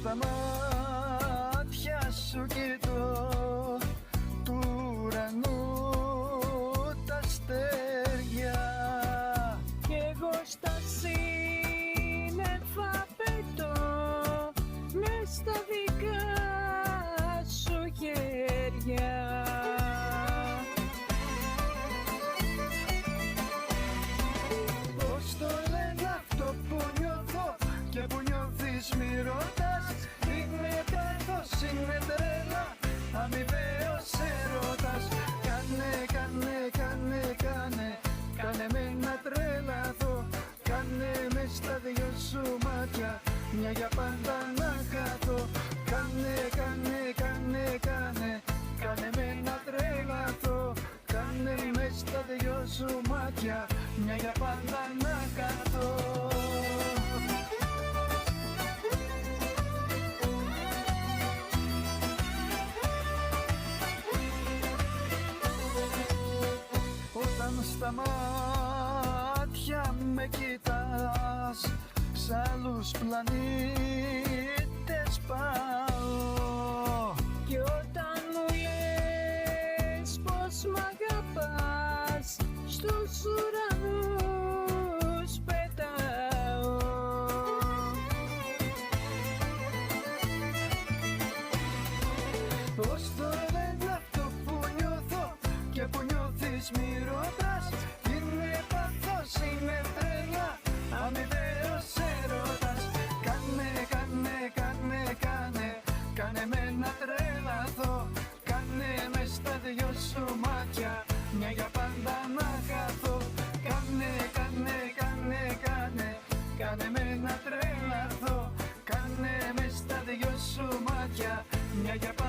στα μάτια σου κοιτώ του ουρανού τα αστέρια κι εγώ στα σύννεφα πετώ μες στα δικά σου χέρια. Πώς το λένε αυτό που νιώθω και που νιώθεις μη ρωτάς? Είναι πάθος, είναι τρέλα, αμοιβαίος έρωτας. Κάνε με να τρελαθώ. Κάνε με στα δυο σου μάτια μια για πάντα να χαθώ. Κάνε με να τρελαθώ. Κάνε με στα δυο σου μάτια μια για πάντα να χαθώ. Όταν στα μάτια με κοιτάς, σ' άλλους πλανήτες πάω. Και όταν μου λες πως μ' αγαπάς, στους ουρανούς πετάω. Πώς το λένε αυτό που νιώθω και που νιώθεις μη ρωτάς? Είναι πάθος, είναι τρέλα, αμοιβαίος έρωτας. Κάνε με να τρελαθώ. Κάνε με στα δυο σου μάτια μια για πάντα να χαθώ. Κάνε με να τρελαθώ. Κάνε με στα δυο σου μάτια μια για πάντα